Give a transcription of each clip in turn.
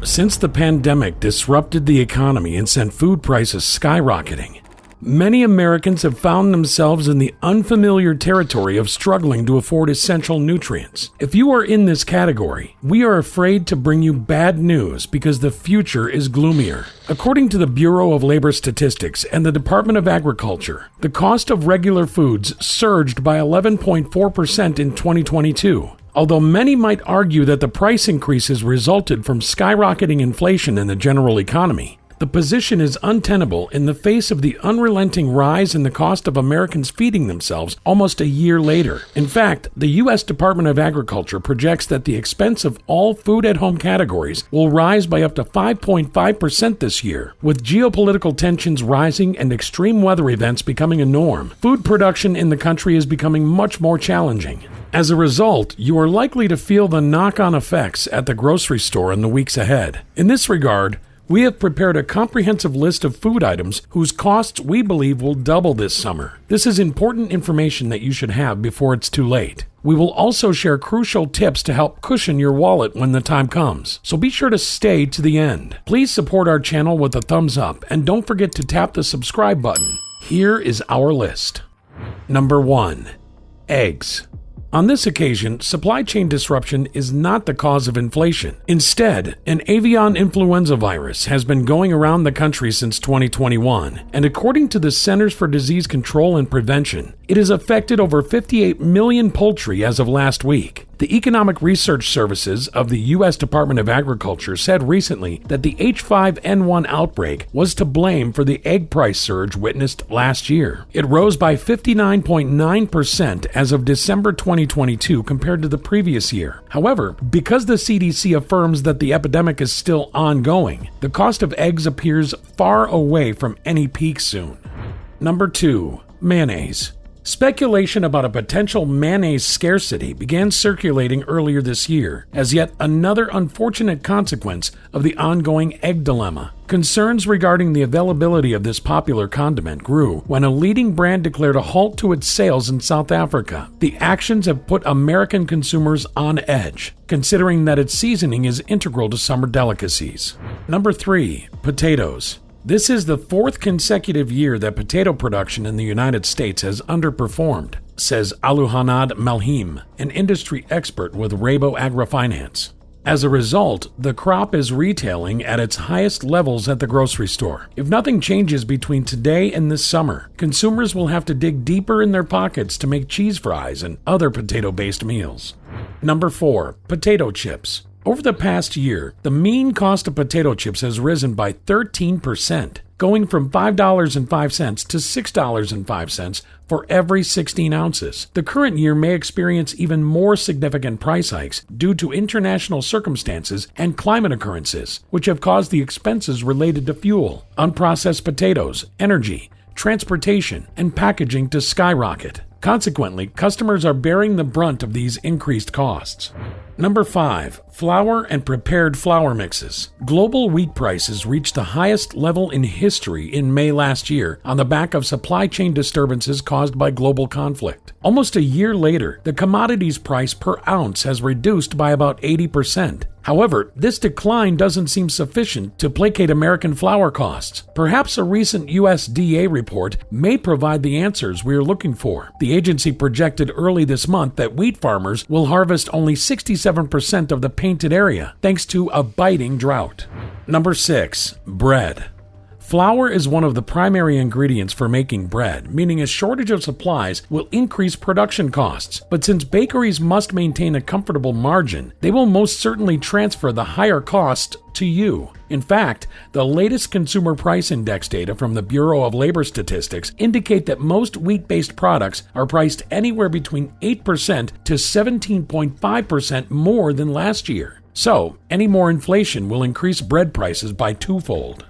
Since the pandemic disrupted the economy and sent food prices skyrocketing, many Americans have found themselves in the unfamiliar territory of struggling to afford essential nutrients. If you are in this category, we are afraid to bring you bad news because the future is gloomier. According to the Bureau of Labor Statistics and the Department of Agriculture, the cost of regular foods surged by 11.4% in 2022. Although many might argue that the price increases resulted from skyrocketing inflation in the general economy, the position is untenable in the face of the unrelenting rise in the cost of Americans feeding themselves almost a year later. In fact, the U.S. Department of Agriculture projects that the expense of all food-at-home categories will rise by up to 5.5% this year. With geopolitical tensions rising and extreme weather events becoming a norm, food production in the country is becoming much more challenging. As a result, you are likely to feel the knock-on effects at the grocery store in the weeks ahead. In this regard, we have prepared a comprehensive list of food items whose costs we believe will double this summer. This is important information that you should have before it's too late. We will also share crucial tips to help cushion your wallet when the time comes, so be sure to stay to the end. Please support our channel with a thumbs up and don't forget to tap the subscribe button. Here is our list. Number 1. Eggs. On this occasion, supply chain disruption is not the cause of inflation. Instead, an avian influenza virus has been going around the country since 2021, and according to the Centers for Disease Control and Prevention, it has affected over 58 million poultry as of last week. The Economic Research Services of the U.S. Department of Agriculture said recently that the H5N1 outbreak was to blame for the egg price surge witnessed last year. It rose by 59.9% as of December 2022 compared to the previous year. However, because the CDC affirms that the epidemic is still ongoing, the cost of eggs appears far away from any peak soon. Number 2. Mayonnaise. Speculation about a potential mayonnaise scarcity began circulating earlier this year as yet another unfortunate consequence of the ongoing egg dilemma. Concerns regarding the availability of this popular condiment grew when a leading brand declared a halt to its sales in South Africa. The actions have put American consumers on edge, considering that its seasoning is integral to summer delicacies. Number 3. Potatoes. This is the fourth consecutive year that potato production in the United States has underperformed, says Aluhanad Malhim, an industry expert with Rabo AgriFinance. As a result, the crop is retailing at its highest levels at the grocery store. If nothing changes between today and this summer, consumers will have to dig deeper in their pockets to make cheese fries and other potato-based meals. Number 4. Potato chips. Over the past year, the mean cost of potato chips has risen by 13%, going from $5.05 to $6.05 for every 16 ounces. The current year may experience even more significant price hikes due to international circumstances and climate occurrences, which have caused the expenses related to fuel, unprocessed potatoes, energy, transportation, and packaging to skyrocket. Consequently, customers are bearing the brunt of these increased costs. Number 5. Flour and prepared flour mixes. Global wheat prices reached the highest level in history in May last year on the back of supply chain disturbances caused by global conflict. Almost a year later, the commodity's price per ounce has reduced by about 80%. However, this decline doesn't seem sufficient to placate American flour costs. Perhaps a recent USDA report may provide the answers we are looking for. The agency projected early this month that wheat farmers will harvest only 67% of the painted area, thanks to a biting drought. Number 6. Bread. Flour is one of the primary ingredients for making bread, meaning a shortage of supplies will increase production costs. But since bakeries must maintain a comfortable margin, they will most certainly transfer the higher cost to you. In fact, the latest Consumer Price Index data from the Bureau of Labor Statistics indicate that most wheat-based products are priced anywhere between 8% to 17.5% more than last year. So, any more inflation will increase bread prices by twofold.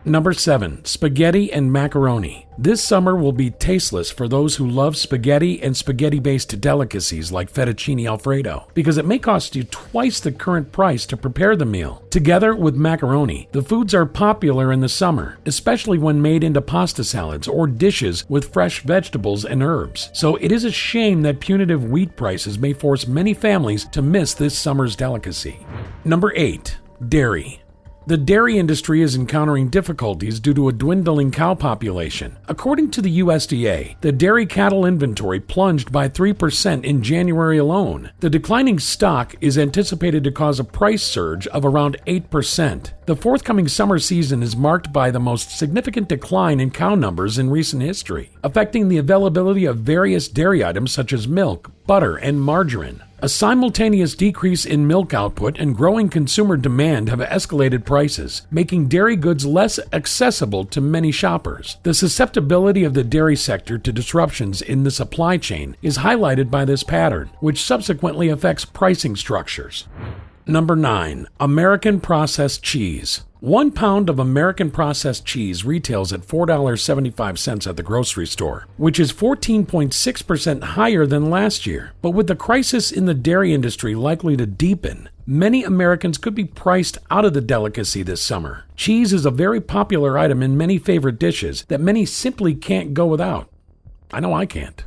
Number 7. Spaghetti and macaroni. This summer will be tasteless for those who love spaghetti and spaghetti-based delicacies like fettuccine alfredo, because it may cost you twice the current price to prepare the meal. Together with macaroni, the foods are popular in the summer, especially when made into pasta salads or dishes with fresh vegetables and herbs. So it is a shame that punitive wheat prices may force many families to miss this summer's delicacy. Number 8. Dairy. The dairy industry is encountering difficulties due to a dwindling cow population. According to the USDA, the dairy cattle inventory plunged by 3% in January alone. The declining stock is anticipated to cause a price surge of around 8%. The forthcoming summer season is marked by the most significant decline in cow numbers in recent history, affecting the availability of various dairy items such as milk, butter, and margarine. A simultaneous decrease in milk output and growing consumer demand have escalated prices, making dairy goods less accessible to many shoppers. The susceptibility of the dairy sector to disruptions in the supply chain is highlighted by this pattern, which subsequently affects pricing structures. Number 9. American processed cheese. 1 pound of American processed cheese retails at $4.75 at the grocery store, which is 14.6% higher than last year. But with the crisis in the dairy industry likely to deepen, many Americans could be priced out of the delicacy this summer. Cheese is a very popular item in many favorite dishes that many simply can't go without. I know I can't.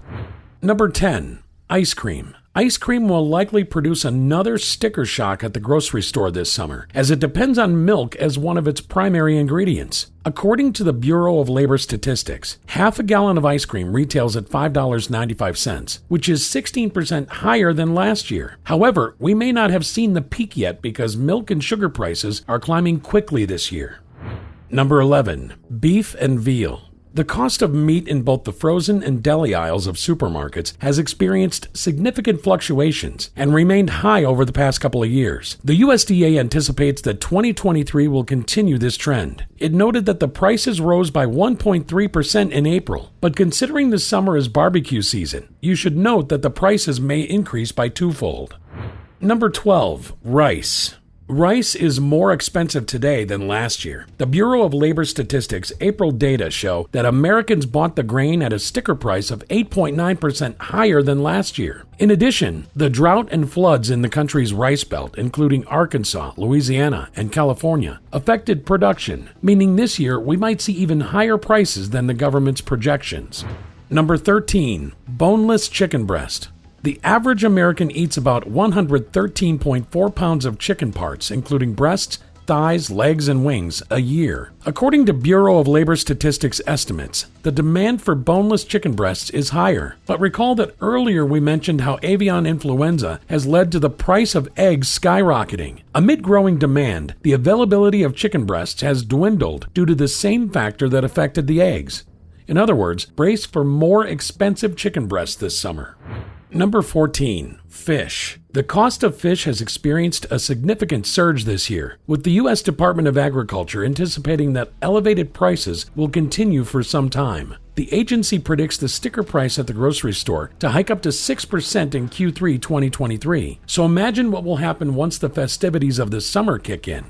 Number 10. Ice cream. Ice cream will likely produce another sticker shock at the grocery store this summer, as it depends on milk as one of its primary ingredients. According to the Bureau of Labor Statistics, half a gallon of ice cream retails at $5.95, which is 16% higher than last year. However, we may not have seen the peak yet because milk and sugar prices are climbing quickly this year. Number 11. Beef and veal. The cost of meat in both the frozen and deli aisles of supermarkets has experienced significant fluctuations and remained high over the past couple of years. The USDA anticipates that 2023 will continue this trend. It noted that the prices rose by 1.3% in April, but considering the summer is barbecue season, you should note that the prices may increase by twofold. Number 12. Rice. Rice is more expensive today than last year. The Bureau of Labor Statistics' April data show that Americans bought the grain at a sticker price of 8.9% higher than last year. In addition, the drought and floods in the country's rice belt, including Arkansas, Louisiana, and California, affected production, meaning this year we might see even higher prices than the government's projections. Number 13. Boneless chicken breast. The average American eats about 113.4 pounds of chicken parts, including breasts, thighs, legs, and wings, a year. According to Bureau of Labor Statistics estimates, the demand for boneless chicken breasts is higher. But recall that earlier we mentioned how avian influenza has led to the price of eggs skyrocketing. Amid growing demand, the availability of chicken breasts has dwindled due to the same factor that affected the eggs. In other words, brace for more expensive chicken breasts this summer. Number 14. Fish. The cost of fish has experienced a significant surge this year, with the U.S. Department of Agriculture anticipating that elevated prices will continue for some time. The agency predicts the sticker price at the grocery store to hike up to 6% in Q3 2023. So imagine what will happen once the festivities of the summer kick in.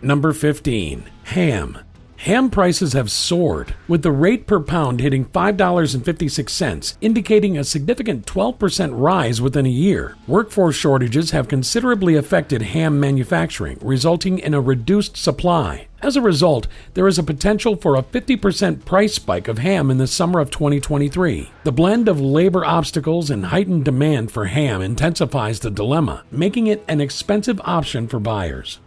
Number 15. Ham. Ham prices have soared, with the rate per pound hitting $5.56, indicating a significant 12% rise within a year. Workforce shortages have considerably affected ham manufacturing, resulting in a reduced supply. As a result, there is a potential for a 50% price spike of ham in the summer of 2023. The blend of labor obstacles and heightened demand for ham intensifies the dilemma, making it an expensive option for buyers.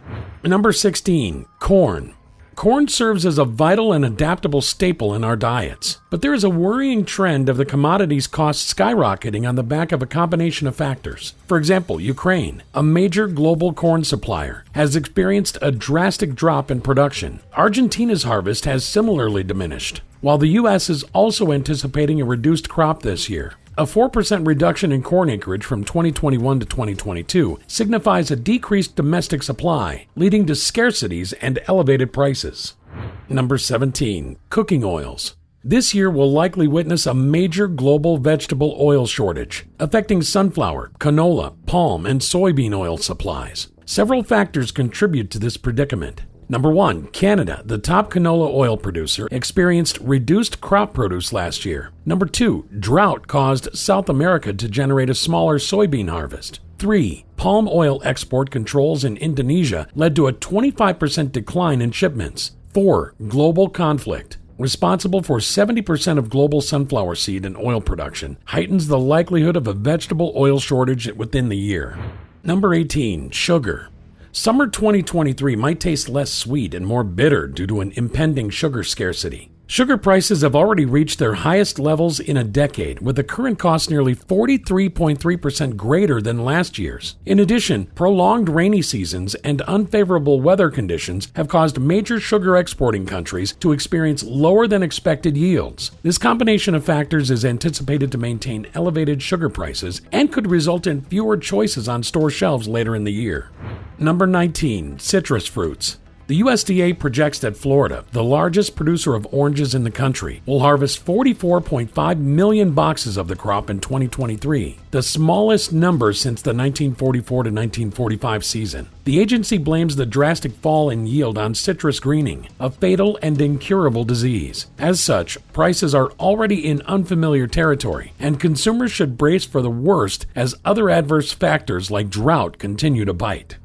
Number 16. Corn. Corn serves as a vital and adaptable staple in our diets, but there is a worrying trend of the commodity's cost skyrocketing on the back of a combination of factors. For example, Ukraine, a major global corn supplier, has experienced a drastic drop in production. Argentina's harvest has similarly diminished, while the U.S. is also anticipating a reduced crop this year. A 4% reduction in corn acreage from 2021 to 2022 signifies a decreased domestic supply, leading to scarcities and elevated prices. Number 17. Cooking oils. This year will likely witness a major global vegetable oil shortage, affecting sunflower, canola, palm, and soybean oil supplies. Several factors contribute to this predicament. Number 1. Canada, the top canola oil producer, experienced reduced crop produce last year. Number 2. Drought caused South America to generate a smaller soybean harvest. 3. Palm oil export controls in Indonesia led to a 25% decline in shipments. 4. Global conflict, responsible for 70% of global sunflower seed and oil production, heightens the likelihood of a vegetable oil shortage within the year. Number 18. Sugar. Summer 2023 might taste less sweet and more bitter due to an impending sugar scarcity. Sugar prices have already reached their highest levels in a decade, with the current cost nearly 43.3% greater than last year's. In addition, prolonged rainy seasons and unfavorable weather conditions have caused major sugar exporting countries to experience lower than expected yields. This combination of factors is anticipated to maintain elevated sugar prices and could result in fewer choices on store shelves later in the year. Number 19. Citrus fruits. The USDA projects that Florida, the largest producer of oranges in the country, will harvest 44.5 million boxes of the crop in 2023, the smallest number since the 1944 to 1945 season. The agency blames the drastic fall in yield on citrus greening, a fatal and incurable disease. As such, prices are already in unfamiliar territory, and consumers should brace for the worst as other adverse factors like drought continue to bite.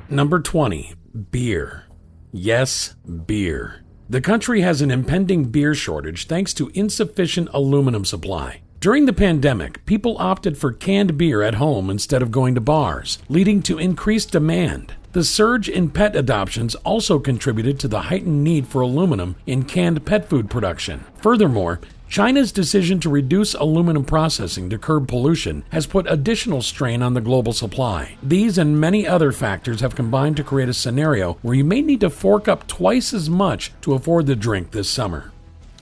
Number 20. Beer. Yes, beer. The country has an impending beer shortage thanks to insufficient aluminum supply. During the pandemic, people opted for canned beer at home instead of going to bars, leading to increased demand. The surge in pet adoptions also contributed to the heightened need for aluminum in canned pet food production. Furthermore, China's decision to reduce aluminum processing to curb pollution has put additional strain on the global supply. These and many other factors have combined to create a scenario where you may need to fork up twice as much to afford the drink this summer.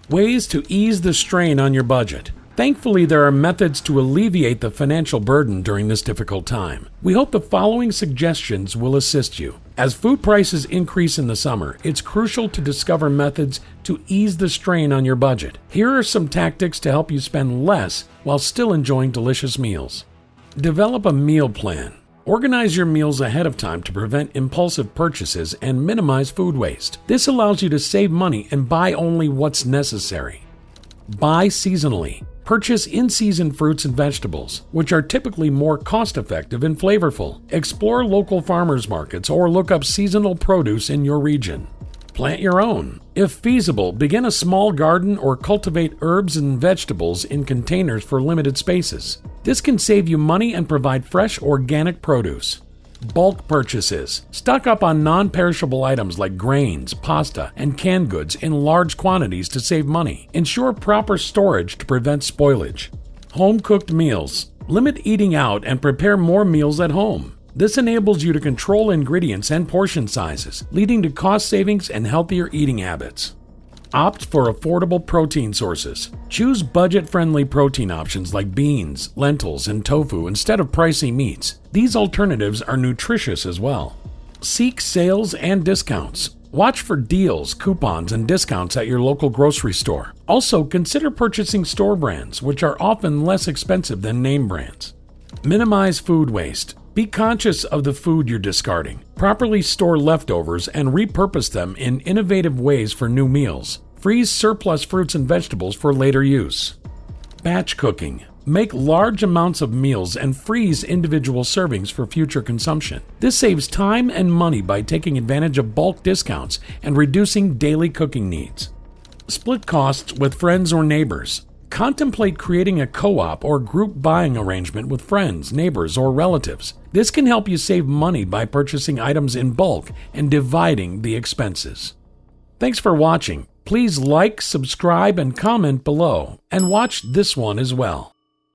Ways to ease the strain on your budget. Thankfully, there are methods to alleviate the financial burden during this difficult time. We hope the following suggestions will assist you. As food prices increase in the summer, it's crucial to discover methods to ease the strain on your budget. Here are some tactics to help you spend less while still enjoying delicious meals. Develop a meal plan. Organize your meals ahead of time to prevent impulsive purchases and minimize food waste. This allows you to save money and buy only what's necessary. Buy seasonally. Purchase in-season fruits and vegetables, which are typically more cost-effective and flavorful. Explore local farmers markets or look up seasonal produce in your region. Plant your own. If feasible, begin a small garden or cultivate herbs and vegetables in containers for limited spaces. This can save you money and provide fresh, organic produce. Bulk purchases. Stock up on non-perishable items like grains, pasta, and canned goods in large quantities to save money. Ensure proper storage to prevent spoilage. Home-cooked meals. Limit eating out and prepare more meals at home. This enables you to control ingredients and portion sizes, leading to cost savings and healthier eating habits. Opt for affordable protein sources. Choose budget-friendly protein options like beans, lentils, and tofu instead of pricey meats. These alternatives are nutritious as well. Seek sales and discounts. Watch for deals, coupons, and discounts at your local grocery store. Also, consider purchasing store brands, which are often less expensive than name brands. Minimize food waste. Be conscious of the food you're discarding. Properly store leftovers and repurpose them in innovative ways for new meals. Freeze surplus fruits and vegetables for later use. Batch cooking. Make large amounts of meals and freeze individual servings for future consumption. This saves time and money by taking advantage of bulk discounts and reducing daily cooking needs. Split costs with friends or neighbors. Contemplate creating a co-op or group buying arrangement with friends, neighbors, or relatives. This can help you save money by purchasing items in bulk and dividing the expenses. Thanks for watching. Please like, subscribe, and comment below, and watch this one as well.